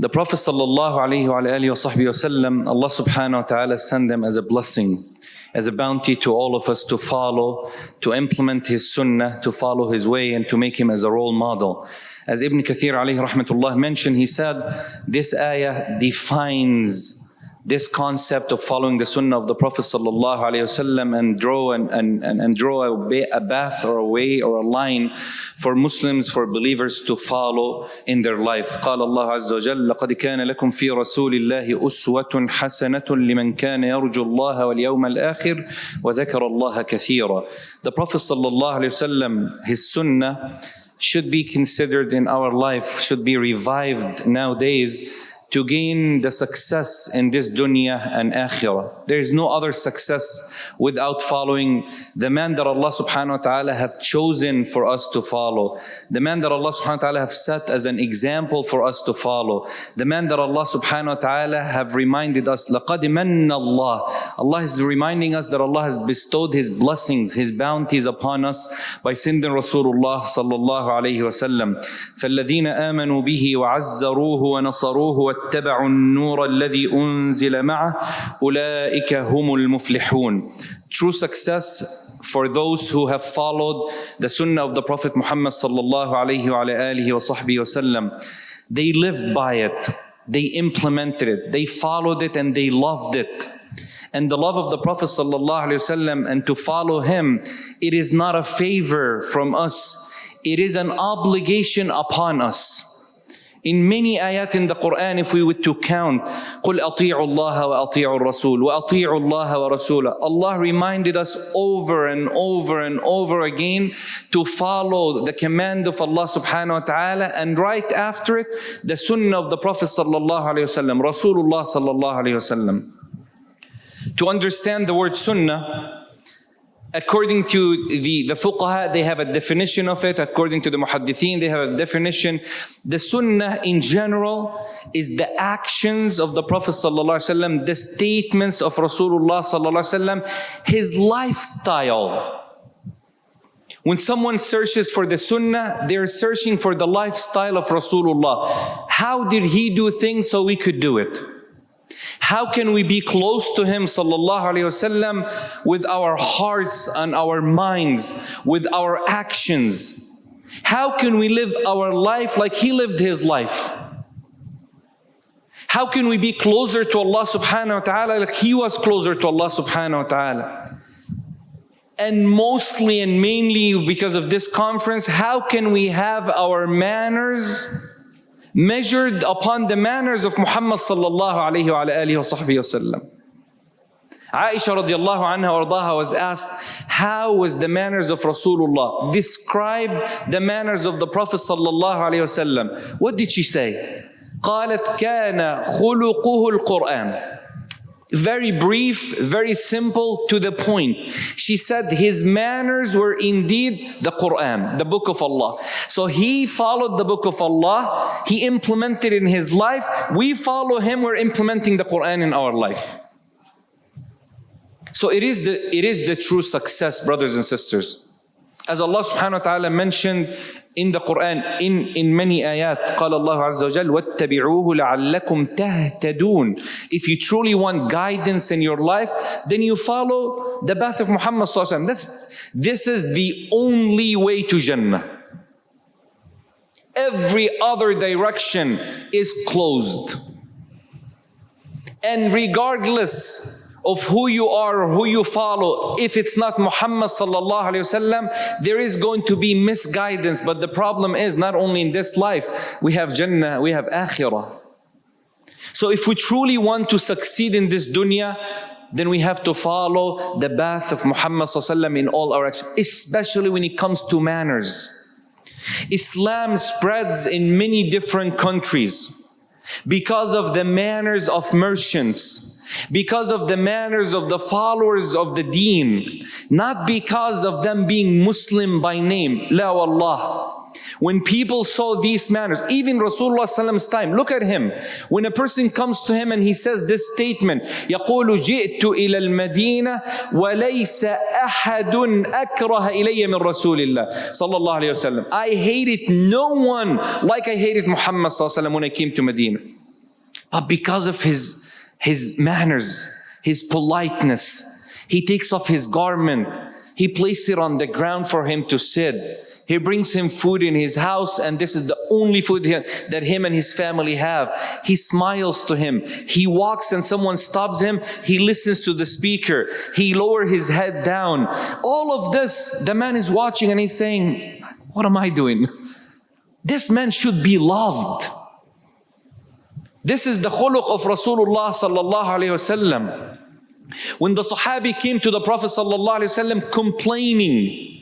The Prophet sallallahu alaihi wasallam, Allah subhanahu wa ta'ala sent them as a blessing, as a bounty to all of us to follow, to implement his sunnah, to follow his way, and to make him as a role model. As Ibn Kathir alayhi rahmatullah mentioned, he said, this ayah defines this concept of following the sunnah of the Prophet sallallahu alaihi wasallam and draw a path or a way or a line for Muslims, for believers to follow in their life. قال الله عز وجل لقد كان لكم في رسول الله أسوة حسنة لمن كان يرجو الله واليوم الآخر وذكر الله كثيرا. The Prophet sallallahu alaihi wasallam, his sunnah should be considered in our life, should be revived nowadays to gain the success in this dunya and akhirah. There is no other success without following the man that Allah subhanahu wa ta'ala have chosen for us to follow. The man that Allah subhanahu wa ta'ala have set as an example for us to follow. The man that Allah subhanahu wa ta'ala have reminded us, لَقَدْ مَنَّ اللَّهِ. Allah is reminding us that Allah has bestowed His blessings, His bounties upon us by sending Rasulullah sallallahu alayhi wa sallam. فَالَّذِينَ آمَنُوا بِهِ وَعَزَّرُوهُ وَنَصَرُوهُ واتبعوا النور الذي أنزل معه أولئك هم المفلحون. True success for those who have followed the sunnah of the Prophet Muhammad sallallahu alayhi wa alihi wa sahbihi wa sallam. They lived by it, they implemented it, they followed it, and they loved it. And the love of the Prophet sallallahu alayhi wa sallam and to follow him, it is not a favor from us, it is an obligation upon us. In many ayat in the Quran, if we were to count, قُلْ أَطِيعُوا اللَّهَ وَأَطِيعُوا الرَّسُولَ وَأَطِيعُوا اللَّهَ وَرَسُولَهُ. Allah reminded us over and over and over again to follow the command of Allah subhanahu wa ta'ala, and right after it, the sunnah of the Prophet sallallahu alayhi wa sallam, Rasulullah sallallahu alayhi wa sallam. To understand the word sunnah, according to the fuqaha, they have a definition of it. According to the muhaddithin, they have a definition. The sunnah in general is the actions of the Prophet sallallahu alaihi wasallam, the statements of Rasulullah sallallahu alaihi wasallam, his lifestyle. When someone searches for the sunnah, they're searching for the lifestyle of Rasulullah. How did he do things so we could do it? How can we be close to him sallallahu alaihi wasallam with our hearts and our minds, with our actions? How can we live our life like he lived his life? How can we be closer to Allah subhanahu wa ta'ala like he was closer to Allah subhanahu wa ta'ala? And mostly and mainly because of this conference, how can we have our manners measured upon the manners of Muhammad sallallahu alayhi wa alihi wa sahbihi wa sallam? Aisha radiallahu anha wardaha was asked, how was the manners of Rasulullah? Describe the manners of the Prophet sallallahu alayhi wa sallam. What did she say? قالت كان خلقه القرآن. Very brief, very simple, to the point. She said his manners were indeed the Quran, the book of Allah. So he followed the book of Allah, he implemented in his life. We follow him, we're implementing the Quran in our life. So it is the true success, brothers and sisters. As Allah subhanahu wa ta'ala mentioned in the Quran, in many ayat, قال الله عز وجل وَاتَّبِعُوهُ لَعَلَّكُمْ تَهْتَدُونَ. If you truly want guidance in your life, then you follow the path of Muhammad sallallahu alaihi wasallam. This is the only way to Jannah. Every other direction is closed. And regardless of who you are or who you follow, if it's not Muhammad sallallahu alaihi wasallam, there is going to be misguidance. But the problem is, not only in this life, we have Jannah, we have Akhirah. So if we truly want to succeed in this dunya, then we have to follow the path of Muhammad sallallahu alaihi wasallam in all our actions, especially when it comes to manners. Islam spreads in many different countries because of the manners of merchants, because of the manners of the followers of the deen, not because of them being Muslim by name. La wallah. When people saw these manners, even Rasulullah sallam's time, look at him. When a person comes to him and he says this statement, يقول جئت إلى المدينة وليس أحد أكره إلي من رسول الله صلى الله عليه وسلم. I hated no one like I hated Muhammad sallallahu alaihi wasallam when I came to Medina. But because of his manners, his politeness, he takes off his garment. He places it on the ground for him to sit. He brings him food in his house, and this is the only food that him and his family have. He smiles to him. He walks and someone stops him. He listens to the speaker. He lowers his head down. All of this, the man is watching and he's saying, what am I doing? This man should be loved. This is the khuluq of Rasulullah sallallahu alayhi wasallam. When the Sahabi came to the Prophet sallallahu alayhi wasallam complaining,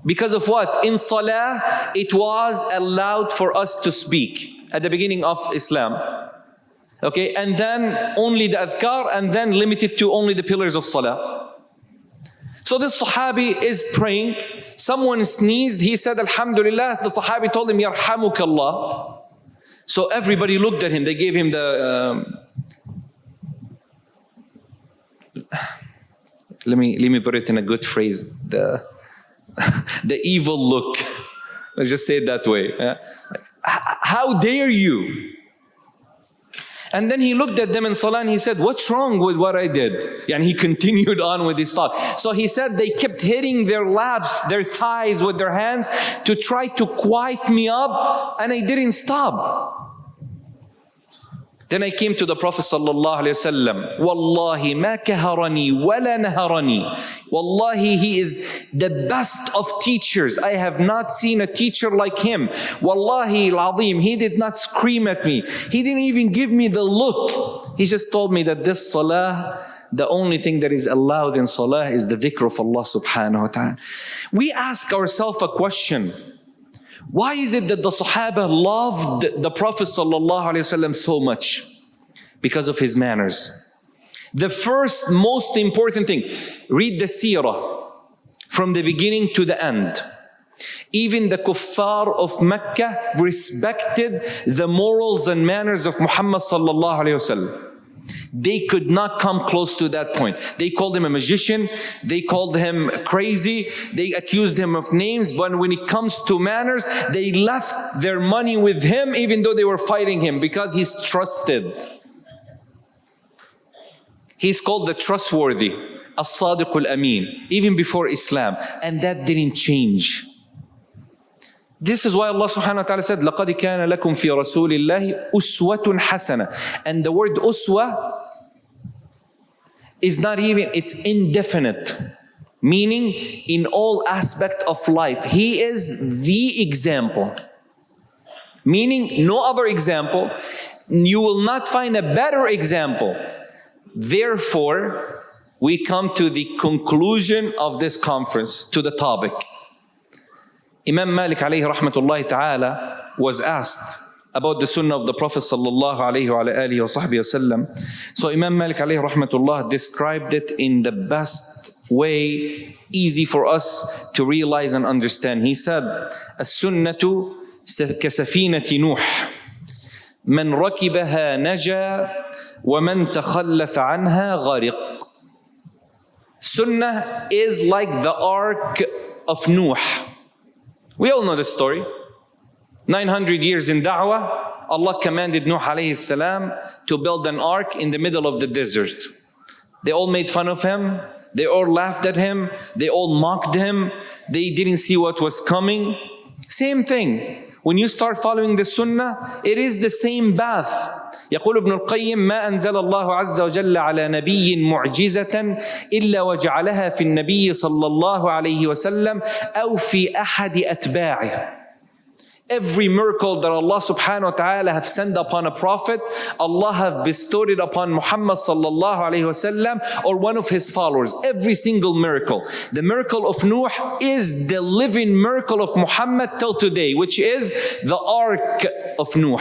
because of what? In Salah, it was allowed for us to speak at the beginning of Islam. Okay, and then only the adhkar, and then limited to only the pillars of Salah. So this Sahabi is praying. Someone sneezed. He said, Alhamdulillah. The Sahabi told him, Yarhamukallah. So everybody looked at him. They gave him the... let me put it in a good phrase. The evil look. Let's just say it that way. Yeah? How dare you? And then he looked at them in Salah and he said, what's wrong with what I did? And he continued on with his thought. So he said they kept hitting their laps, their thighs with their hands to try to quiet me up, and I didn't stop. Then I came to the Prophet sallallahu alaihi wasallam. Wallahi ma kaharani wala naharani. Wallahi, he is the best of teachers. I have not seen a teacher like him. Wallahi al-azim, he did not scream at me. He didn't even give me the look. He just told me that this salah, the only thing that is allowed in salah is the dhikr of Allah subhanahu wa ta'ala. We ask ourselves a question. Why is it that the Sahaba loved the Prophet sallallahu alaihi wasallam so much? Because of his manners. The first most important thing, read the seerah from the beginning to the end. Even the kuffar of Mecca respected the morals and manners of Muhammad sallallahu alaihi wasallam. They could not come close to that point. They called him a magician. They called him crazy. They accused him of names. But when it comes to manners, they left their money with him even though they were fighting him, because he's trusted. He's called the trustworthy, as-sadiq al-amin, even before Islam. And that didn't change. This is why Allah subhanahu wa ta'ala said, لَقَدْ كَانَ لَكُمْ فِي رَسُولِ اللَّهِ أُسْوَةٌ حَسَنَةٌ. And the word uswa is not even, it's indefinite. Meaning, in all aspects of life, he is the example. Meaning, no other example. You will not find a better example. Therefore, we come to the conclusion of this conference, to the topic. Imam Malik alayhi rahmatullahi ta'ala was asked about the sunnah of the Prophet sallallahu alayhi wa alihi wa sahbihi wasallam. So Imam Malik alayhi rahmatullah described it in the best way, easy for us to realize and understand. He said, "As-sunnatu kasafinati Nuh, man rakibaha naja, wa man takhallafa anha ghariq." Sunnah is like the ark of Nuh. We all know the story. 900 years in da'wah, Allah commanded Nuh alayhi salam to build an ark in the middle of the desert. They all made fun of him. They all laughed at him. They all mocked him. They didn't see what was coming. Same thing. When you start following the sunnah, it is the same path. يقول ابن القيم ما أنزل الله عز وجل على نبي معجزة إلا وجعلها في النبي صلى الله عليه وسلم أو في أحد أتباعه. Every miracle that Allah subhanahu wa ta'ala have sent upon a prophet, Allah have bestowed it upon Muhammad sallallahu alayhi wasallam or one of his followers. Every single miracle. The miracle of Nuh is the living miracle of Muhammad till today, which is the ark of Nuh.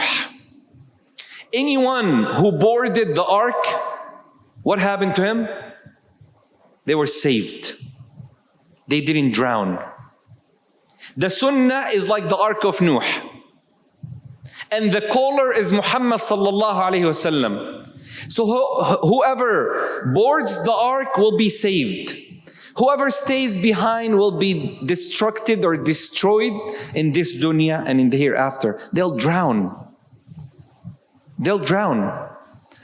Anyone who boarded the ark, what happened to him? They were saved. They didn't drown. The sunnah is like the ark of Nuh. And the caller is Muhammad sallallahu alayhi wasallam. So whoever boards the ark will be saved. Whoever stays behind will be destructed or destroyed in this dunya and in the hereafter. They'll drown. they'll drown.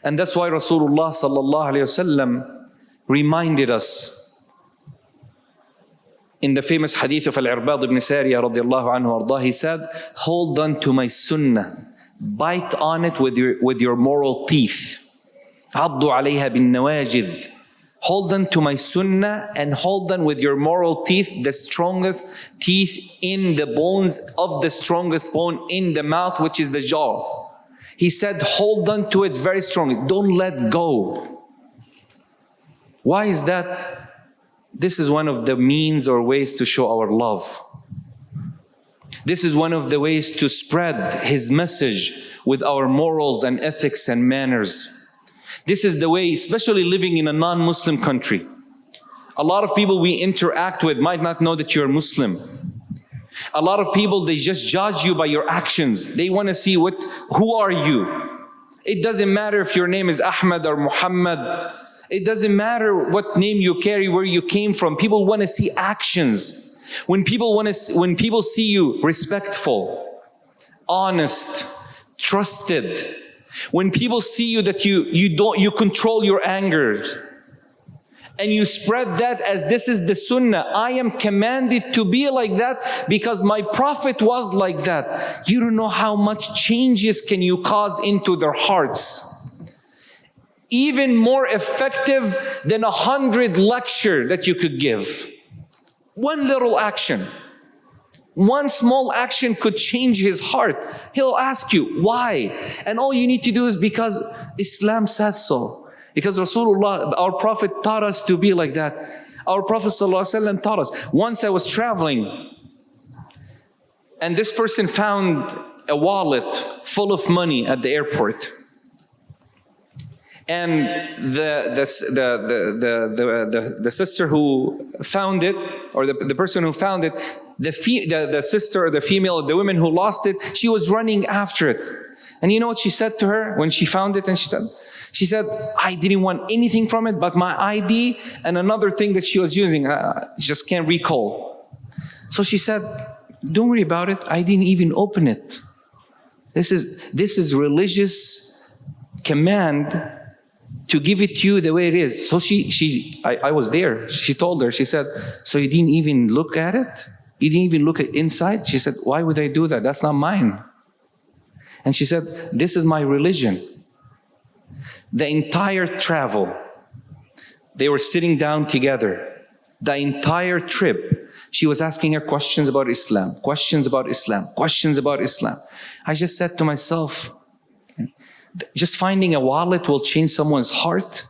And that's why Rasulullah sallallahu alayhi wasallam reminded us in the famous hadith of Al-Irbad ibn Sariyah radiallahu anhu ardah, he said, hold on to my sunnah, bite on it with your moral teeth. عضوا عليها بالنواجذ. Hold on to my sunnah and hold on with your moral teeth, the strongest teeth in the bones of the strongest bone in the mouth, which is the jaw. He said, hold on to it very strongly. Don't let go. Why is that? This is one of the means or ways to show our love. This is one of the ways to spread His message with our morals and ethics and manners. This is the way, especially living in a non-Muslim country. A lot of people we interact with might not know that you're Muslim. A lot of people, they just judge you by your actions. They want to see who are you. It doesn't matter if your name is Ahmad or Muhammad. It doesn't matter what name you carry, where you came from. People want to see actions. When people see you respectful, honest, trusted. When people see you that you control your angers and you spread that as this is the sunnah. I am commanded to be like that because my prophet was like that. You don't know how much changes can you cause into their hearts. Even more effective than 100 lectures that you could give. One little action. One small action could change his heart. He'll ask you, why? And all you need to do is because Islam said so. Because Rasulullah, our Prophet, taught us to be like that. Our Prophet ﷺ taught us. Once I was traveling, and this person found a wallet full of money at the airport. And the sister who found it, or the person who found it, the sister or the female, the woman who lost it, she was running after it. And you know what she said to her when she found it? And she said, I didn't want anything from it but my ID and another thing that she was using. I just can't recall. So she said, don't worry about it. I didn't even open it. This is religious command to give it to you the way it is. So I was there. She told her, she said, so you didn't even look at it? You didn't even look at inside? She said, why would I do that? That's not mine. And she said, this is my religion. The entire travel, they were sitting down together. The entire trip, she was asking her questions about Islam, questions about Islam, questions about Islam. I just said to myself, just finding a wallet will change someone's heart.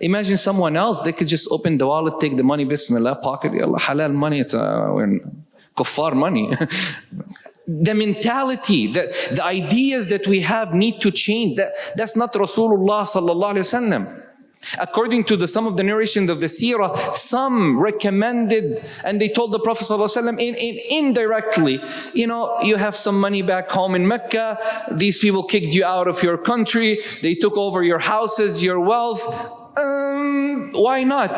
Imagine someone else, they could just open the wallet, take the money, bismillah, pocket, Allah, halal money, it's kuffar money. The mentality, the ideas that we have need to change. That's not Rasulullah sallallahu alaihi wasallam. According to some of the narrations of the seerah, some recommended and they told the Prophet ﷺ indirectly, you have some money back home in Mecca, these people kicked you out of your country, they took over your houses, your wealth, why not?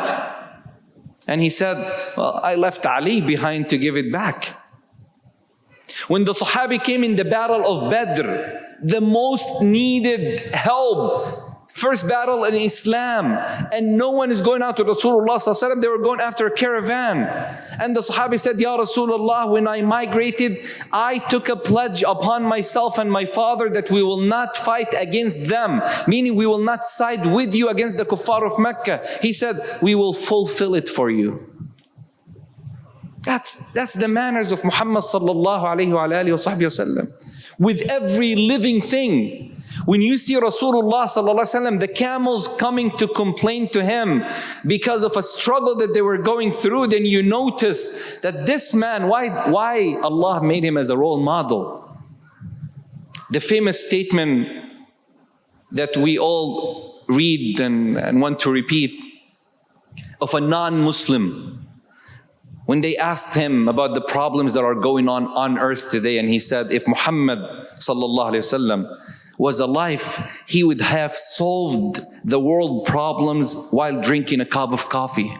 And he said, well, I left Ali behind to give it back. When the Sahabi came in the battle of Badr, the most needed help, first battle in Islam, and no one is going out to Rasulullah ﷺ, they were going after a caravan. And the Sahabi said, Ya Rasulullah, when I migrated, I took a pledge upon myself and my father that we will not fight against them, meaning we will not side with you against the kuffar of Mecca. He said, we will fulfill it for you. That's the manners of Muhammad sallallahu alayhi wa alihi wa sahbihi wasallam. With every living thing. When you see Rasulullah sallallahu alayhi wa sallam, the camels coming to complain to him because of a struggle that they were going through, then you notice that this man, why Allah made him as a role model. The famous statement that we all read and want to repeat of a non-Muslim. When they asked him about the problems that are going on earth today, and he said, if Muhammad sallallahu alayhi wasallam was alive, he would have solved the world problems while drinking a cup of coffee.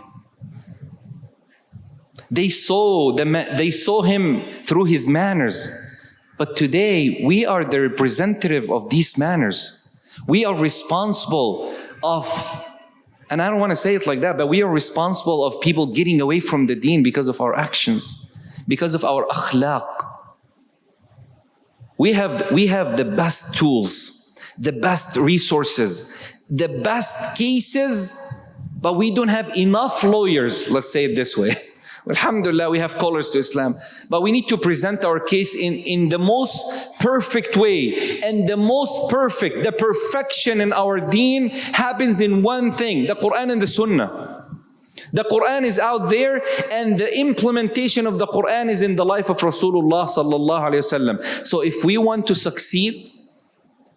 They saw him through his manners. But today, we are the representative of these manners. We are responsible of, and I don't want to say it like that, but we are responsible of people getting away from the deen because of our actions, because of our akhlaq. We have the best tools, the best resources, the best cases, but we don't have enough lawyers, let's say it this way. Alhamdulillah, we have callers to Islam, but we need to present our case in the most perfect way. And the perfection in our deen happens in one thing, the Quran and the Sunnah. The Quran is out there, and the implementation of the Quran is in the life of Rasulullah sallallahu alaihi wasallam. So if we want to succeed,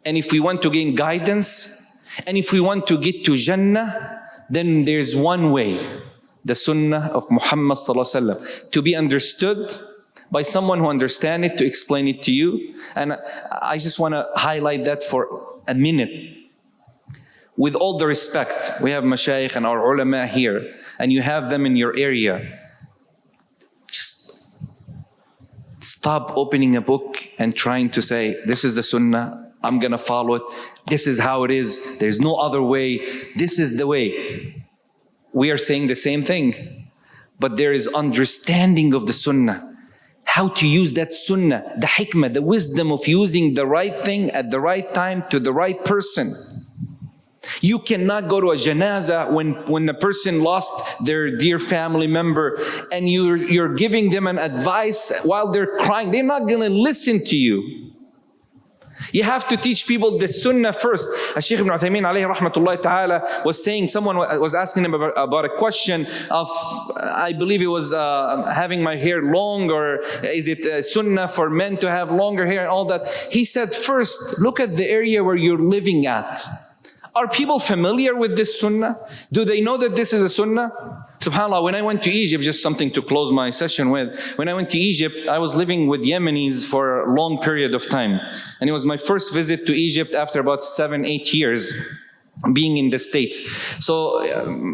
and if we want to gain guidance, and if we want to get to Jannah, then there's one way. The Sunnah of Muhammad sallallahu alaihi wasallam, to be understood by someone who understands it, to explain it to you. And I just want to highlight that for a minute. With all the respect, we have mashayikh and our ulama here, and you have them in your area. Just stop opening a book and trying to say, this is the Sunnah, I'm going to follow it, this is how it is, there's no other way, this is the way. We are saying the same thing, but there is understanding of the Sunnah. How to use that Sunnah, the hikmah, the wisdom of using the right thing at the right time to the right person. You cannot go to a janazah when a person lost their dear family member, and you're giving them an advice while they're crying. They're not going to listen to you. You have to teach people the Sunnah first. Shaykh ibn Uthaymeen alayhi rahmatullahi ta'ala was saying, someone was asking him about a question of, I believe it was having my hair long, or is it Sunnah for men to have longer hair and all that. He said, first, look at the area where you're living at. Are people familiar with this Sunnah? Do they know that this is a Sunnah? SubhanAllah, when I went to Egypt, just something to close my session with, when I went to Egypt, I was living with Yemenis for a long period of time. And it was my first visit to Egypt after about 7-8 years being in the States. So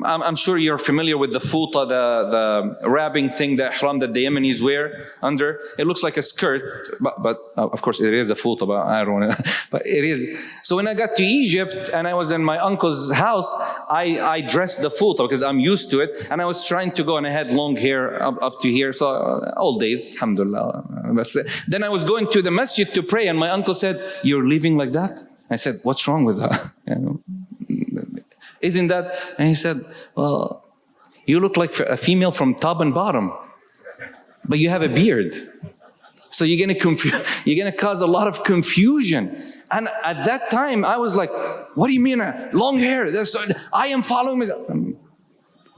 I'm sure you're familiar with the futa, the wrapping thing, the ihram that the Yemenis wear under. It looks like a skirt, but of course it is a futa, but I don't want to, but it is. So when I got to Egypt and I was in my uncle's house, I dressed the futa because I'm used to it, and I was trying to go, and I had long hair up to here, so old days, alhamdulillah. Then I was going to the masjid to pray, and my uncle said, "You're living like that?" I said, "What's wrong with that? Isn't that?" And he said, "Well, you look like a female from top and bottom, but you have a beard. So you're gonna cause a lot of confusion." And at that time, I was like, "What do you mean, long hair? I am following."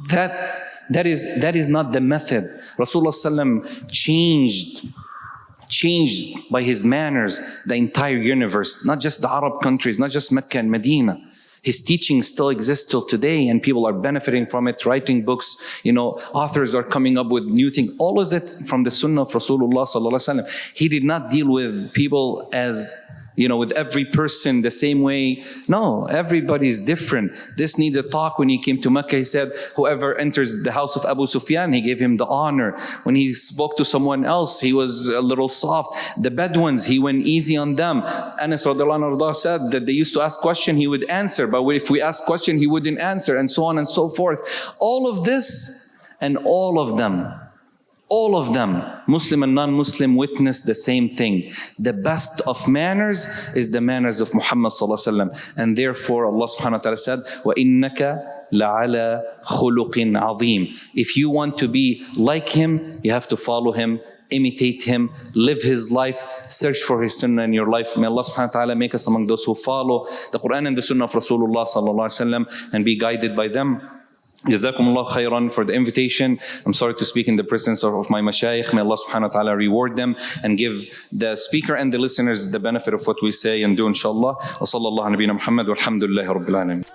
That is not the method. Rasulullah sallam changed by his manners the entire universe, not just the Arab countries, not just Mecca and Medina. His teaching still exists till today, and people are benefiting from it, writing books, authors are coming up with new things. All of it from the Sunnah of Rasulullah sallallahu alaihi wasallam. He did not deal with people as, with every person the same way. No, everybody's different. This needs a talk. When he came to Mecca, he said, whoever enters the house of Abu Sufyan, he gave him the honor. When he spoke to someone else, he was a little soft. The Bedouins, he went easy on them. Anas radiallahu anhu said that they used to ask questions, he would answer. But if we ask questions, he wouldn't answer, and so on and so forth. All of this, and all of them, Muslim and non-Muslim, witness the same thing. The best of manners is the manners of Muhammad sallallahu alaihi wasallam. And therefore Allah subhanahu wa ta'ala said, وَإِنَّكَ لَعَلَى خُلُقٍ عَظِيمٍ. If you want to be like him, you have to follow him, imitate him, live his life, search for his sunnah in your life. May Allah subhanahu wa ta'ala make us among those who follow the Quran and the sunnah of Rasulullah sallallahu alaihi wasallam and be guided by them. Jazakumullah khairan for the invitation. I'm sorry to speak in the presence of my mashayikh. May Allah subhanahu wa ta'ala reward them and give the speaker and the listeners the benefit of what we say and do, inshallah. Wa sallallahu nabina Muhammad walhamdulillahi rabbil alamin.